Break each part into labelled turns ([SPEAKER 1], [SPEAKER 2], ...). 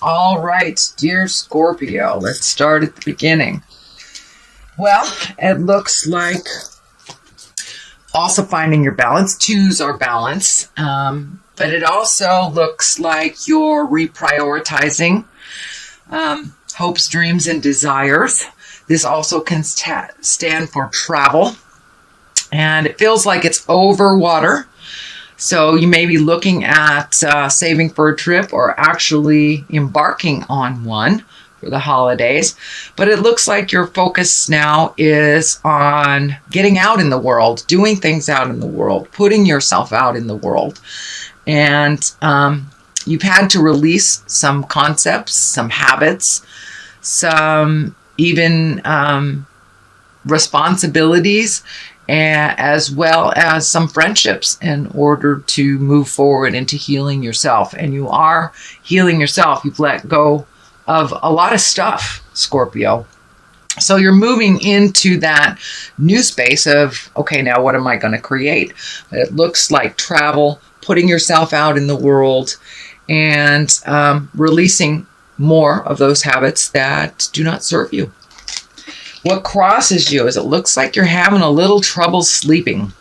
[SPEAKER 1] All right, dear Scorpio, let's start at the beginning. Well, it looks like also finding your balance. Twos are balance, but it also looks like you're reprioritizing hopes, dreams, and desires. This also can stand for travel, and it feels like it's over water. So you may be looking at saving for a trip or actually embarking on one for the holidays. But it looks like your focus now is on getting out in the world, doing things out in the world, putting yourself out in the world. And you've had to release some concepts, some habits, some even responsibilities, as well as some friendships in order to move forward into healing yourself. And you are healing yourself. You've let go of a lot of stuff, Scorpio. So you're moving into that new space of, okay, now what am I going to create? It looks like travel, putting yourself out in the world, and releasing more of those habits that do not serve you. What crosses you is it looks like you're having a little trouble sleeping.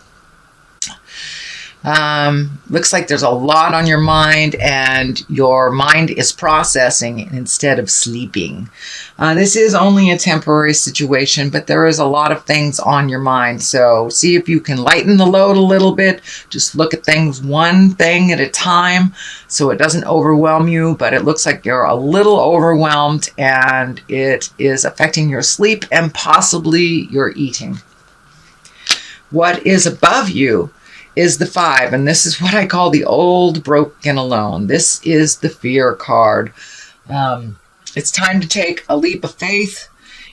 [SPEAKER 1] Looks like there's a lot on your mind and your mind is processing instead of sleeping. This is only a temporary situation, but there is a lot of things on your mind. So see if you can lighten the load a little bit. Just look at things one thing at a time so it doesn't overwhelm you, but it looks like you're a little overwhelmed and it is affecting your sleep and possibly your eating. What is above you is the 5, and this is what I call the old, broken, alone. This is the fear card. It's time to take a leap of faith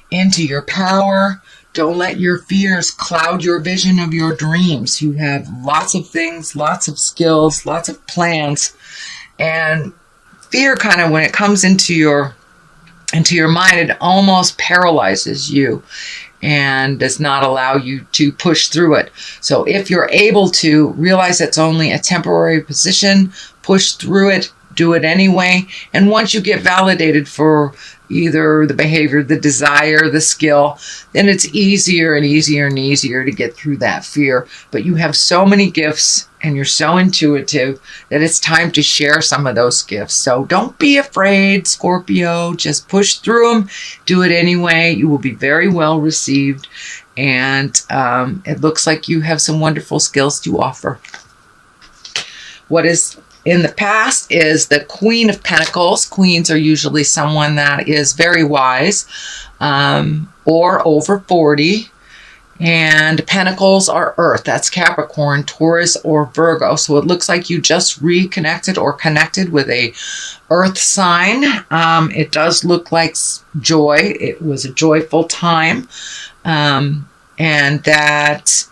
[SPEAKER 1] into your power. Don't let your fears cloud your vision of your dreams. You have lots of things, lots of skills, lots of plans, and fear kind of, when it comes into your mind, it almost paralyzes you and does not allow you to push through it. So if you're able to realize it's only a temporary position, push through it, do it anyway. And once you get validated for either the behavior, the desire, the skill, then it's easier and easier and easier to get through that fear. But you have so many gifts and you're so intuitive that it's time to share some of those gifts. So don't be afraid, Scorpio. Just push through them. Do it anyway. You will be very well received. And it looks like you have some wonderful skills to offer. What is in the past is the Queen of Pentacles. Queens are usually someone that is very wise or over 40. And Pentacles are Earth. That's Capricorn, Taurus, or Virgo. So it looks like you just reconnected or connected with a Earth sign. It does look like joy. It was a joyful time. And that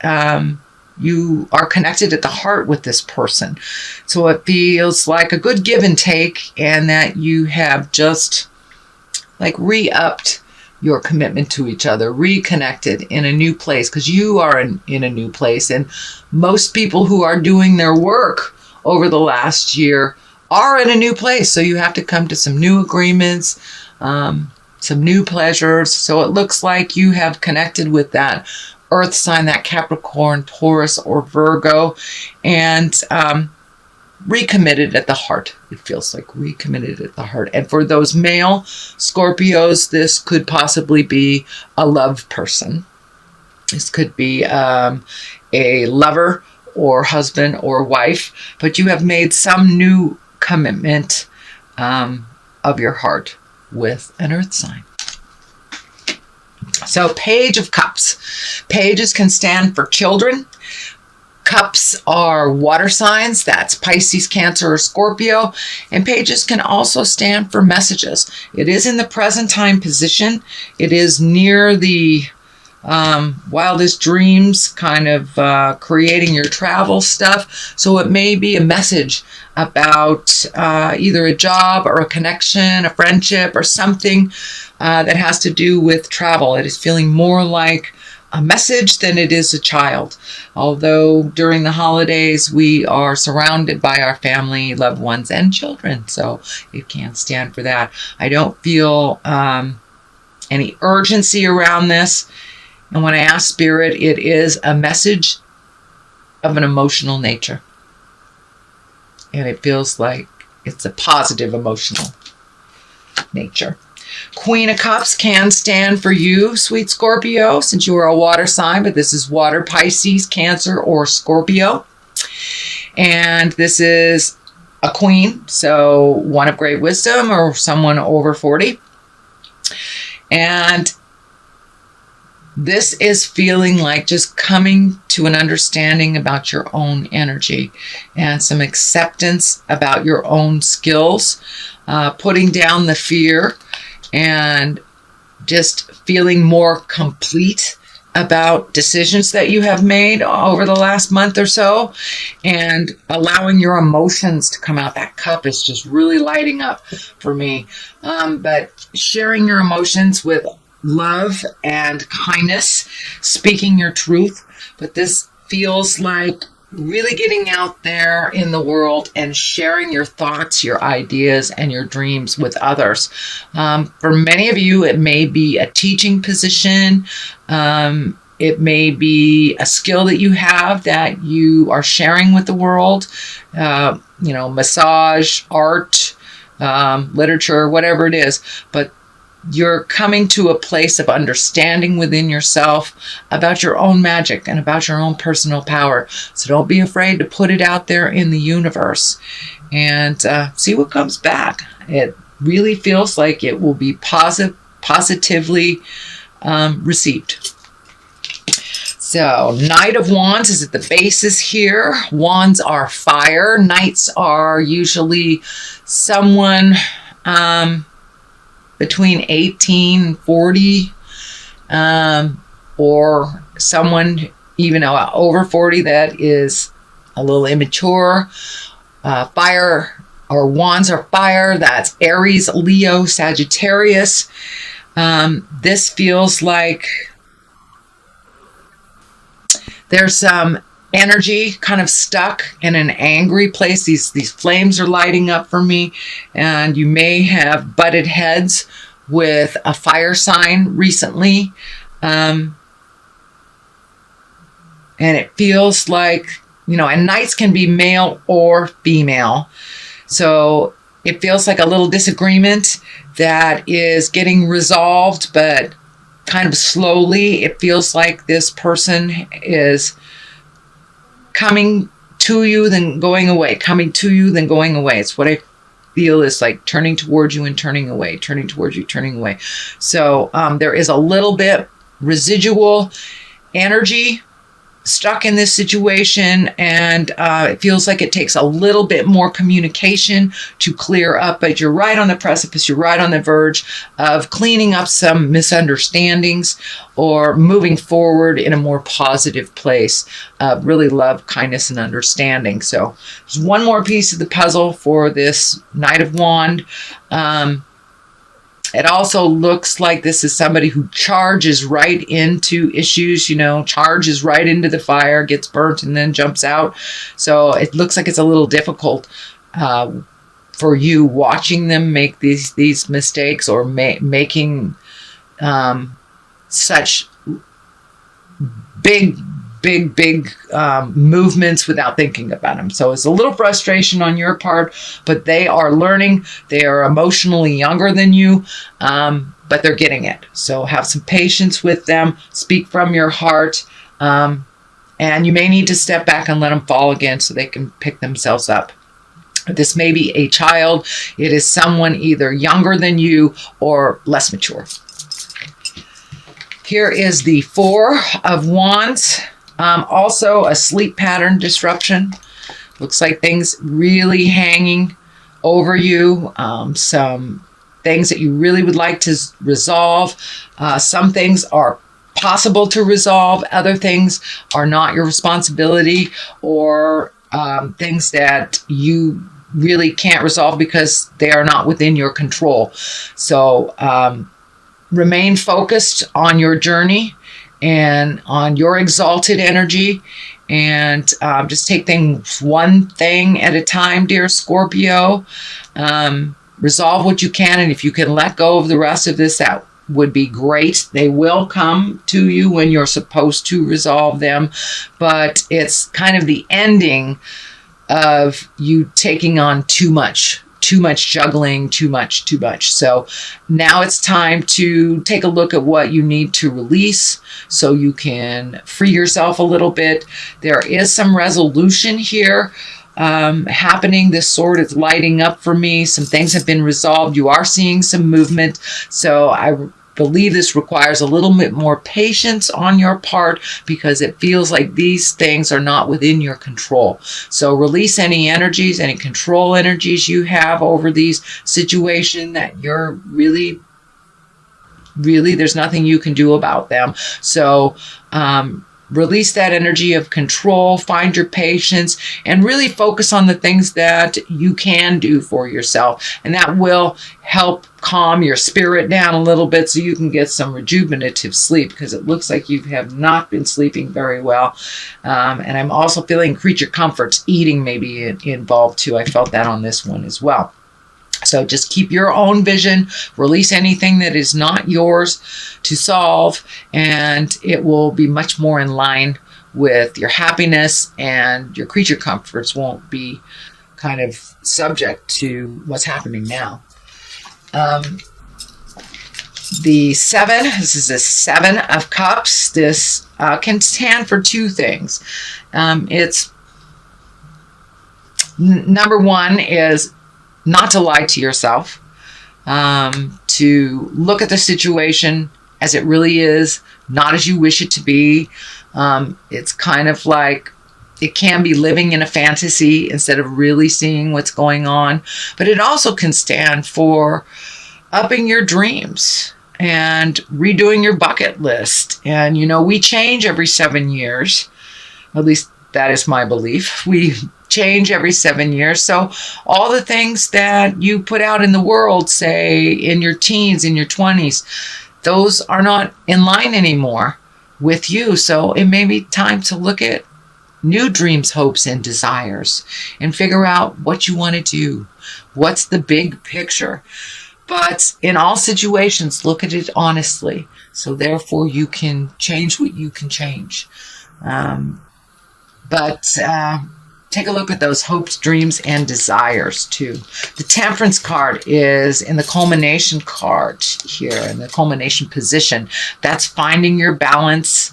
[SPEAKER 1] you are connected at the heart with this person. So it feels like a good give and take, and that you have just like re-upped your commitment to each other, reconnected in a new place, because you are in a new place. And most people who are doing their work over the last year are in a new place. So you have to come to some new agreements, some new pleasures. So it looks like you have connected with that Earth sign, that Capricorn, Taurus, or Virgo, and recommitted at the heart. It feels like recommitted at the heart. And for those male Scorpios, this could possibly be a love person. This could be a lover or husband or wife, but you have made some new commitment of your heart with an Earth sign. So Page of Cups. Pages can stand for children. Cups are water signs. That's Pisces, Cancer, or Scorpio. And pages can also stand for messages. It is in the present time position. It is near the wildest dreams, kind of creating your travel stuff. So it may be a message about either a job or a connection, a friendship, or something that has to do with travel. It is feeling more like a message than it is a child. Although during the holidays, we are surrounded by our family, loved ones, and children. So it can't stand for that. I don't feel any urgency around this. And when I ask Spirit, it is a message of an emotional nature. And it feels like it's a positive emotional nature. Queen of Cups can stand for you, sweet Scorpio, since you are a water sign, but this is water, Pisces, Cancer, or Scorpio. And this is a queen, so one of great wisdom or someone over 40. And this is feeling like just coming to an understanding about your own energy and some acceptance about your own skills, putting down the fear and just feeling more complete about decisions that you have made over the last month or so, and allowing your emotions to come out. That cup is just really lighting up for me. But sharing your emotions with love and kindness, speaking your truth. But this feels like really getting out there in the world and sharing your thoughts, your ideas, and your dreams with others. For many of you, it may be a teaching position. It may be a skill that you have that you are sharing with the world. Massage, art, literature, whatever it is. But you're coming to a place of understanding within yourself about your own magic and about your own personal power. So don't be afraid to put it out there in the universe and see what comes back. It really feels like it will be positively received. So Knight of Wands is at the basis here. Wands are fire. Knights are usually someone between 18 and 40, or someone even over 40 that is a little immature. Fire or wands are fire. That's Aries, Leo, Sagittarius. This feels like there's some energy kind of stuck in an angry place. These flames are lighting up for me, and you may have butted heads with a fire sign recently, and it feels like, and knights can be male or female, so it feels like a little disagreement that is getting resolved, but kind of slowly. It feels like this person is coming to you, then going away, coming to you, then going away. It's what I feel is like turning towards you and turning away, turning towards you, turning away. So there is a little bit residual energy stuck in this situation, and it feels like it takes a little bit more communication to clear up, but you're right on the precipice, you're right on the verge of cleaning up some misunderstandings or moving forward in a more positive place. Really love kindness and understanding. So there's one more piece of the puzzle for this Knight of Wands. It also looks like this is somebody who charges right into issues, charges right into the fire, gets burnt, and then jumps out. So it looks like it's a little difficult for you watching them make these mistakes or making such big movements without thinking about them. So it's a little frustration on your part, but they are learning. They are emotionally younger than you, but they're getting it. So have some patience with them. Speak from your heart. And you may need to step back and let them fall again so they can pick themselves up. This may be a child. It is someone either younger than you or less mature. Here is the Four of Wands. Also a sleep pattern disruption. Looks like things really hanging over you. Some things that you really would like to resolve. Some things are possible to resolve. Other things are not your responsibility, or things that you really can't resolve because they are not within your control. So remain focused on your journey and on your exalted energy. And just take things one thing at a time, dear Scorpio. Resolve what you can, and if you can let go of the rest of this, that would be great. They will come to you when you're supposed to resolve them, but it's kind of the ending of you taking on too much juggling, too much. So now it's time to take a look at what you need to release so you can free yourself a little bit. There is some resolution here happening. This sword is lighting up for me. Some things have been resolved. You are seeing some movement. So I believe this requires a little bit more patience on your part because it feels like these things are not within your control. So release any energies, any control energies you have over these situations that you're really, there's nothing you can do about them. So release that energy of control, find your patience, and really focus on the things that you can do for yourself. And that will help calm your spirit down a little bit so you can get some rejuvenative sleep, because it looks like you have not been sleeping very well. And I'm also feeling creature comforts, eating maybe involved too. I felt that on this one as well. So just keep your own vision, release anything that is not yours to solve, and it will be much more in line with your happiness, and your creature comforts won't be kind of subject to what's happening now. The 7, this is a 7 of Cups. This can stand for two things. It's number one is not to lie to yourself, to look at the situation as it really is, not as you wish it to be. It's kind of like it can be living in a fantasy instead of really seeing what's going on. But it also can stand for upping your dreams and redoing your bucket list. And, you know, we change every 7 years. At least that is my belief. We change every 7 years. So all the things that you put out in the world, say in your teens, in your 20s, those are not in line anymore with you. So it may be time to look at new dreams, hopes, and desires and figure out what you want to do. What's the big picture? But in all situations, look at it honestly. So therefore you can change what you can change. Take a look at those hopes, dreams, and desires too. The Temperance card is in the culmination card here, in the culmination position. That's finding your balance,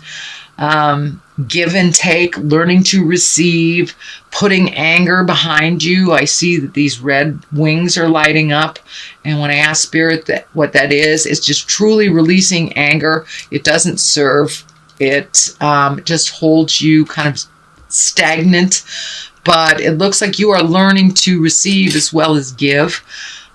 [SPEAKER 1] give and take, learning to receive, putting anger behind you. I see that these red wings are lighting up. And when I ask Spirit what that is, it's just truly releasing anger. It doesn't serve. It just holds you kind of stagnant, but it looks like you are learning to receive as well as give.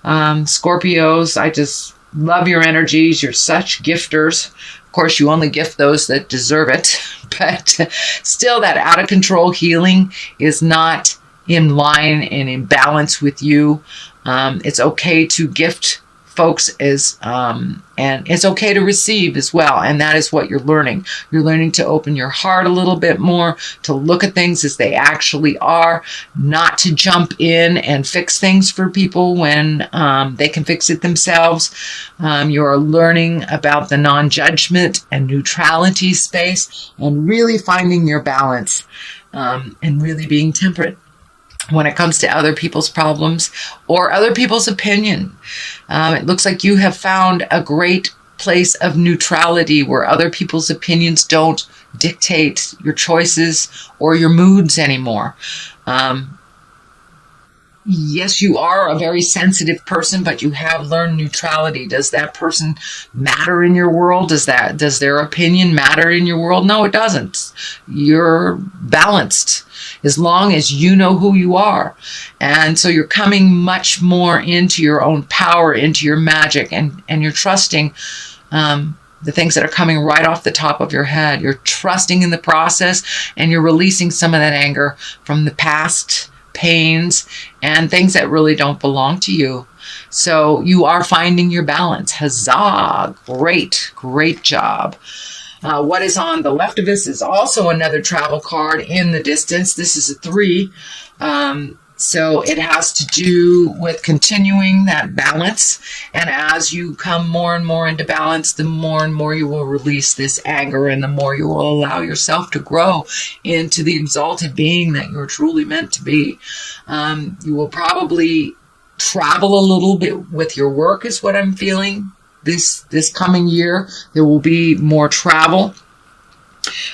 [SPEAKER 1] Scorpios, I just love your energies. You're such gifters. Of course, you only gift those that deserve it, but still that out of control healing is not in line and in balance with you. It's okay to gift folks and it's okay to receive as well. And that is what you're learning. You're learning to open your heart a little bit more, to look at things as they actually are, not to jump in and fix things for people when they can fix it themselves. You're learning about the non-judgment and neutrality space and really finding your balance and really being temperate when it comes to other people's problems or other people's opinion. It looks like you have found a great place of neutrality where other people's opinions don't dictate your choices or your moods anymore. Yes, you are a very sensitive person, but you have learned neutrality. Does that person matter in your world? Does their opinion matter in your world? No, it doesn't. You're balanced as long as you know who you are. And so you're coming much more into your own power, into your magic, and you're trusting the things that are coming right off the top of your head. You're trusting in the process, and you're releasing some of that anger from the past pains and things that really don't belong to you. So you are finding your balance. Huzzah! Great job. What is on the left of us is also another travel card in the distance. This is a 3. So it has to do with continuing that balance. And as you come more and more into balance, the more and more you will release this anger, and the more you will allow yourself to grow into the exalted being that you're truly meant to be. You will probably travel a little bit with your work is what I'm feeling. This coming year, there will be more travel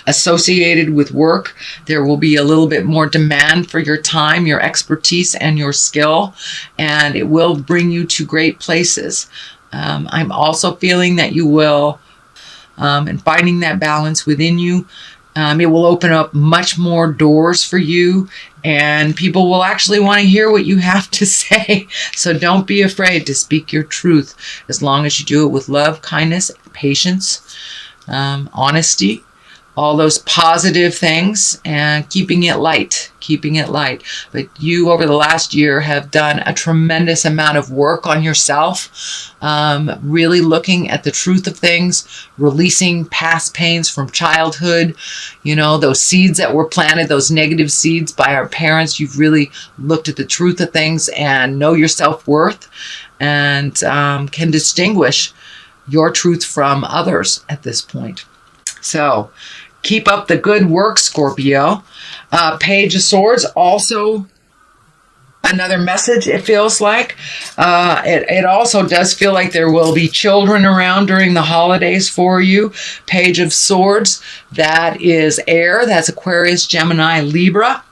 [SPEAKER 1] associated with work. There will be a little bit more demand for your time, your expertise, and your skill, and it will bring you to great places. I'm also feeling that you will, and finding that balance within you, it will open up much more doors for you, and people will actually want to hear what you have to say. So don't be afraid to speak your truth, as long as you do it with love, kindness, patience, honesty, all those positive things, and keeping it light. But you, over the last year, have done a tremendous amount of work on yourself, really looking at the truth of things, releasing past pains from childhood, those seeds that were planted, those negative seeds by our parents. You've really looked at the truth of things and know your self-worth, and can distinguish your truth from others at this point. So keep up the good work, Scorpio. Page of Swords, also another message, it feels like. It also does feel like there will be children around during the holidays for you. Page of Swords, that is air. That's Aquarius, Gemini, Libra.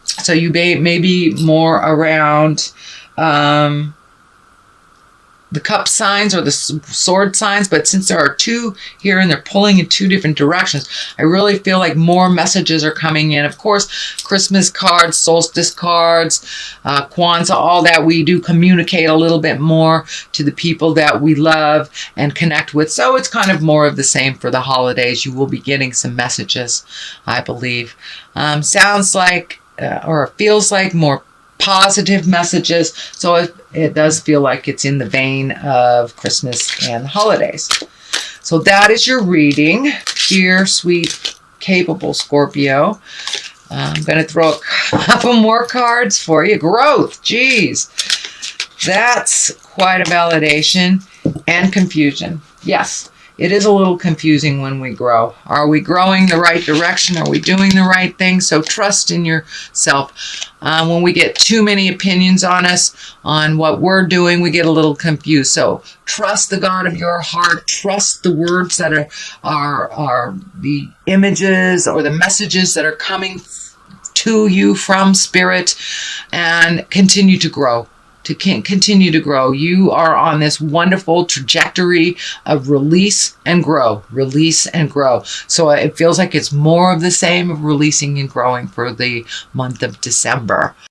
[SPEAKER 1] So you may be more around the cup signs or the sword signs, but since there are 2 here and they're pulling in 2 different directions, I really feel like more messages are coming in. Of course, Christmas cards, solstice cards, Kwanzaa, all that, we do communicate a little bit more to the people that we love and connect with. So it's kind of more of the same for the holidays. You will be getting some messages, I believe. Sounds like, or feels like, more positive messages. So it does feel like it's in the vein of Christmas and the holidays. So that is your reading, dear, sweet, capable Scorpio. I'm going to throw a couple more cards for you. Growth, geez. That's quite a validation. And confusion. Yes, it is a little confusing when we grow. Are we growing the right direction? Are we doing the right thing? So trust in yourself. When we get too many opinions on us, on what we're doing, we get a little confused. So trust the God of your heart. Trust the words that are the images or the messages that are coming to you from Spirit, and continue to grow. Continue to grow. You are on this wonderful trajectory of release and grow. Release and grow. So it feels like it's more of the same of releasing and growing for the month of December.